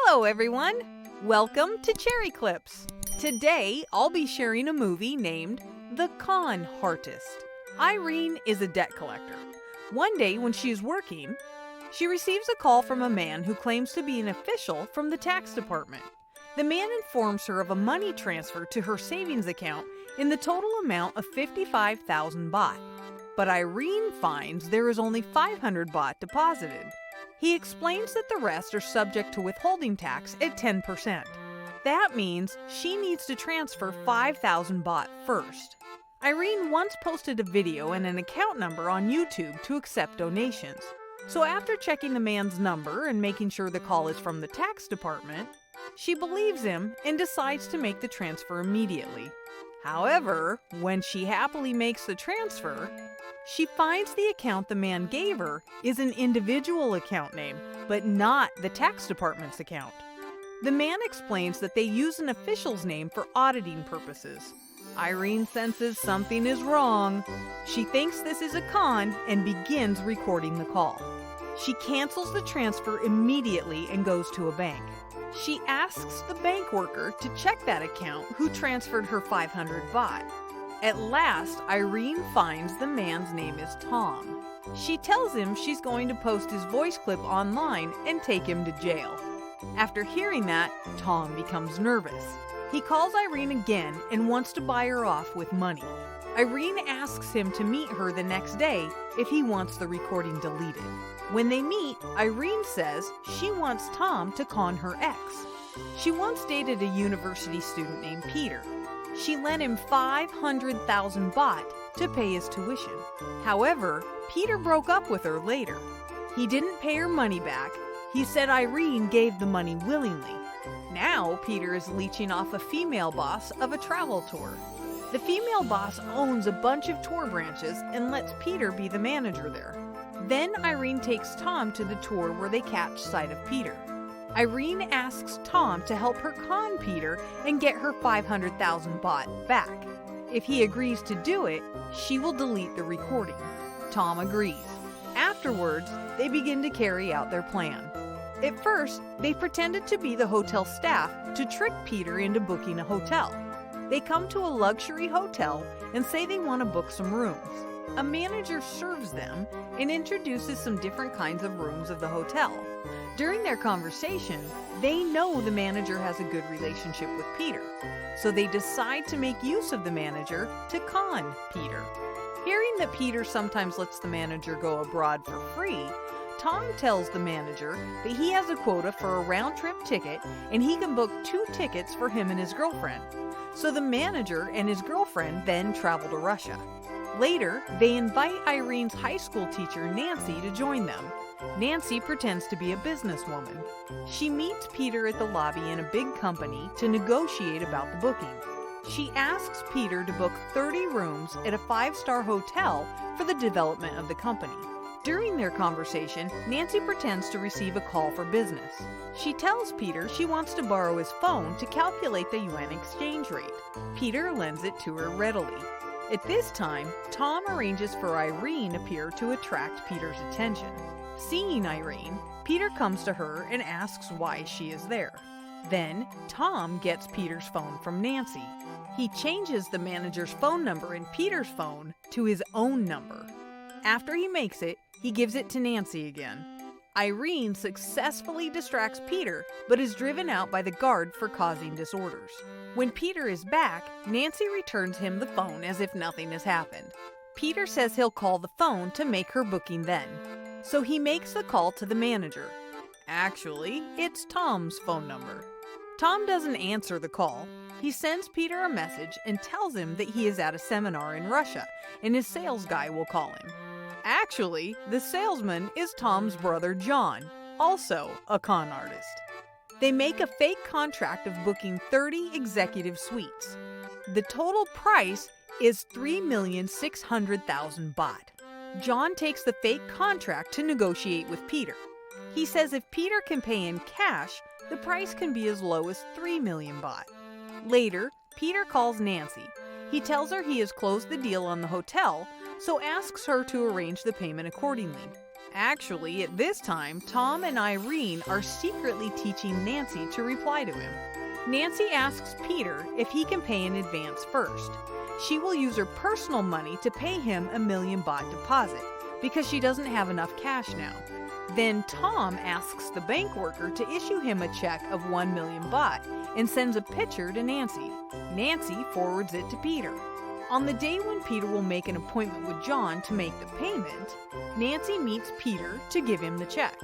Hello everyone! Welcome to Cherry Clips. Today I'll be sharing a movie named The Con-Heartist. Irene is a debt collector. One day when she is working, she receives a call from a man who claims to be an official from the tax department. The man informs her of a money transfer to her savings account in the total amount of 55,000 baht. But Irene finds there is only 500 baht deposited. He explains that the rest are subject to withholding tax at 10%. That means she needs to transfer 5,000 baht first. Irene once posted a video and an account number on YouTube to accept donations. So after checking the man's number and making sure the call is from the tax department, she believes him and decides to make the transfer immediately. However, when she happily makes the transfer, she finds the account the man gave her is an individual account name, but not the tax department's account. The man explains that they use an official's name for auditing purposes. Irene senses something is wrong. She thinks this is a con and begins recording the call. She cancels the transfer immediately and goes to a bank. She asks the bank worker to check that account who transferred her 500 baht. At last, Irene finds the man's name is Tom. She tells him she's going to post his voice clip online and take him to jail. After hearing that, Tom becomes nervous. He calls Irene again and wants to buy her off with money. Irene asks him to meet her the next day if he wants the recording deleted. When they meet, Irene says she wants Tom to con her ex. She once dated a university student named Peter. She lent him 500,000 baht to pay his tuition. However, Peter broke up with her later. He didn't pay her money back. He said Irene gave the money willingly. Now, Peter is leeching off a female boss of a travel tour. The female boss owns a bunch of tour branches and lets Peter be the manager there. Then Irene takes Tom to the tour where they catch sight of Peter. Irene asks Tom to help her con Peter and get her 500,000 baht back. If he agrees to do it, she will delete the recording. Tom agrees. Afterwards, they begin to carry out their plan. At first, they pretended to be the hotel staff to trick Peter into booking a hotel. They come to a luxury hotel and say they want to book some rooms. A manager serves them and introduces some different kinds of rooms of the hotel. During their conversation, they know the manager has a good relationship with Peter, so they decide to make use of the manager to con Peter. Hearing that Peter sometimes lets the manager go abroad for free, Tom tells the manager that he has a quota for a round-trip ticket and he can book 2 tickets for him and his girlfriend. So the manager and his girlfriend then travel to Russia. Later, they invite Irene's high school teacher, Nancy, to join them. Nancy pretends to be a businesswoman. She meets Peter at the lobby in a big company to negotiate about the booking. She asks Peter to book 30 rooms at a 5-star hotel for the development of the company. During their conversation, Nancy pretends to receive a call for business. She tells Peter she wants to borrow his phone to calculate the yuan exchange rate. Peter lends it to her readily. At this time, Tom arranges for Irene to appear to attract Peter's attention. Seeing Irene, Peter comes to her and asks why she is there. Then, Tom gets Peter's phone from Nancy. He changes the manager's phone number in Peter's phone to his own number. After he makes it, he gives it to Nancy again. Irene successfully distracts Peter, but is driven out by the guard for causing disorders. When Peter is back, Nancy returns him the phone as if nothing has happened. Peter says he'll call the phone to make her booking then. So he makes the call to the manager. Actually, it's Tom's phone number. Tom doesn't answer the call. He sends Peter a message and tells him that he is at a seminar in Russia and his sales guy will call him. Actually, the salesman is Tom's brother John, also a con artist. They make a fake contract of booking 30 executive suites. The total price is 3,600,000 baht. John takes the fake contract to negotiate with Peter. He says if Peter can pay in cash, the price can be as low as 3 million baht. Later, Peter calls Nancy. He tells her he has closed the deal on the hotel, so asks her to arrange the payment accordingly. Actually, at this time, Tom and Irene are secretly teaching Nancy to reply to him. Nancy asks Peter if he can pay in advance first. She will use her personal money to pay him a 1,000,000 baht deposit because she doesn't have enough cash now. Then Tom asks the bank worker to issue him a check of 1,000,000 baht and sends a picture to Nancy. Nancy forwards it to Peter. On the day when Peter will make an appointment with John to make the payment, Nancy meets Peter to give him the check.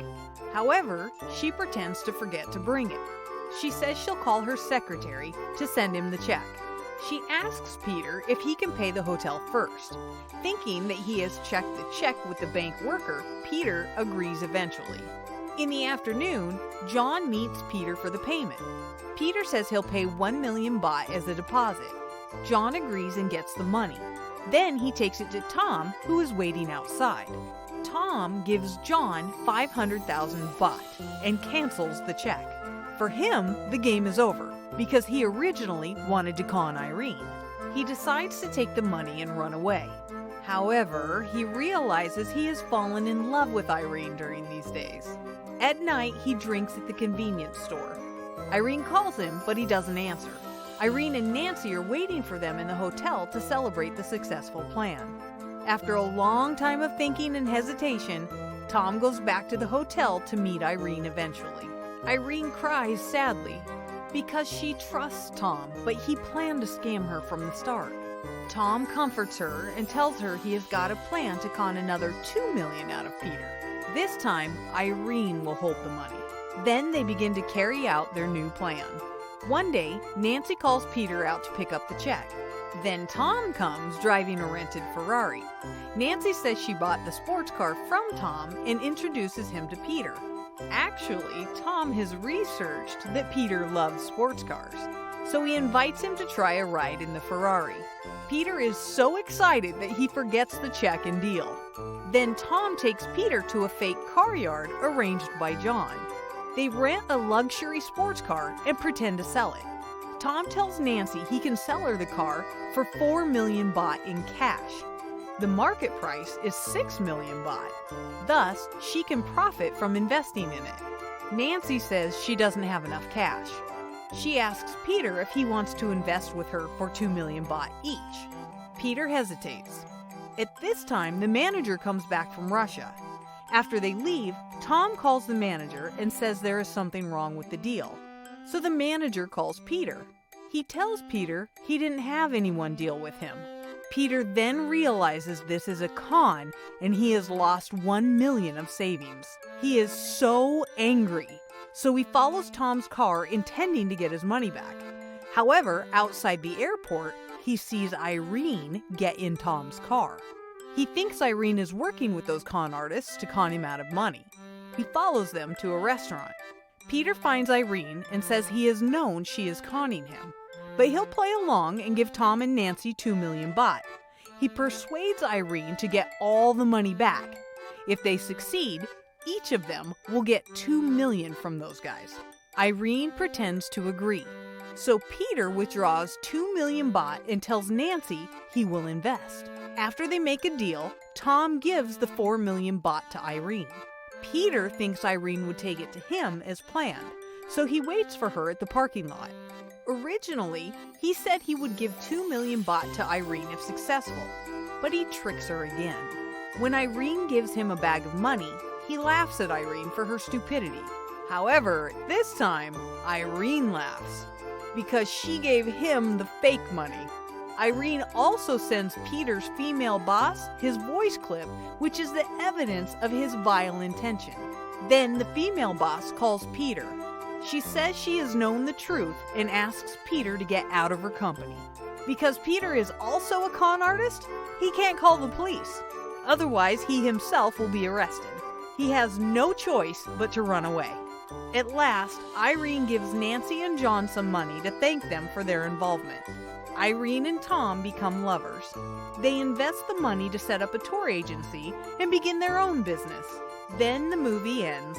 However, she pretends to forget to bring it. She says she'll call her secretary to send him the check. She asks Peter if he can pay the hotel first. Thinking that he has checked the check with the bank worker, Peter agrees eventually. In the afternoon, John meets Peter for the payment. Peter says he'll pay 1,000,000 baht as a deposit. John agrees and gets the money. Then he takes it to Tom, who is waiting outside. Tom gives John 500,000 baht and cancels the check. For him, the game is over because he originally wanted to con Irene. He decides to take the money and run away. However, he realizes he has fallen in love with Irene during these days. At night, he drinks at the convenience store. Irene calls him, but he doesn't answer. Irene and Nancy are waiting for them in the hotel to celebrate the successful plan. After a long time of thinking and hesitation, Tom goes back to the hotel to meet Irene eventually. Irene cries sadly because she trusts Tom, but he planned to scam her from the start. Tom comforts her and tells her he has got a plan to con another 2,000,000 out of Peter. This time, Irene will hold the money. Then they begin to carry out their new plan. One day, Nancy calls Peter out to pick up the check. Then Tom comes driving a rented Ferrari. Nancy says she bought the sports car from Tom and introduces him to Peter. Actually, Tom has researched that Peter loves sports cars, so he invites him to try a ride in the Ferrari. Peter is so excited that he forgets the check and deal. Then Tom takes Peter to a fake car yard arranged by John. They rent a luxury sports car and pretend to sell it. Tom tells Nancy he can sell her the car for 4,000,000 baht in cash. The market price is 6,000,000 baht. Thus, she can profit from investing in it. Nancy says she doesn't have enough cash. She asks Peter if he wants to invest with her for 2,000,000 baht each. Peter hesitates. At this time, the manager comes back from Russia. After they leave, Tom calls the manager and says there is something wrong with the deal. So the manager calls Peter. He tells Peter he didn't have anyone deal with him. Peter then realizes this is a con and he has lost 1,000,000 of savings. He is so angry. So he follows Tom's car intending to get his money back. However, outside the airport, he sees Irene get in Tom's car. He thinks Irene is working with those con artists to con him out of money. He follows them to a restaurant. Peter finds Irene and says he has known she is conning him, but he'll play along and give Tom and Nancy 2,000,000 baht. He persuades Irene to get all the money back. If they succeed, each of them will get 2,000,000 from those guys. Irene pretends to agree. So Peter withdraws 2,000,000 baht and tells Nancy he will invest. After they make a deal, Tom gives the 4,000,000 baht to Irene. Peter thinks Irene would take it to him as planned, so he waits for her at the parking lot. Originally, he said he would give 2,000,000 baht to Irene if successful, but he tricks her again. When Irene gives him a bag of money, he laughs at Irene for her stupidity. However, this time, Irene laughs because she gave him the fake money. Irene also sends Peter's female boss his voice clip, which is the evidence of his vile intention. Then the female boss calls Peter. She says she has known the truth and asks Peter to get out of her company. Because Peter is also a con artist, he can't call the police. Otherwise, he himself will be arrested. He has no choice but to run away. At last, Irene gives Nancy and John some money to thank them for their involvement. Irene and Tom become lovers. They invest the money to set up a tour agency and begin their own business. Then the movie ends.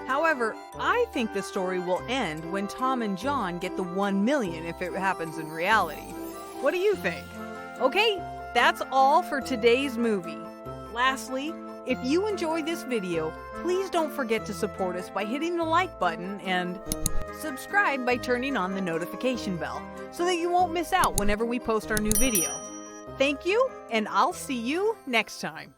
However, I think the story will end when Tom and John get the 1,000,000 if it happens in reality. What do you think? Okay, that's all for today's movie. Lastly, If you enjoy this video, please don't forget to support us by hitting the like button and subscribe by turning on the notification bell so that you won't miss out whenever we post our new video. Thank you, and I'll see you next time.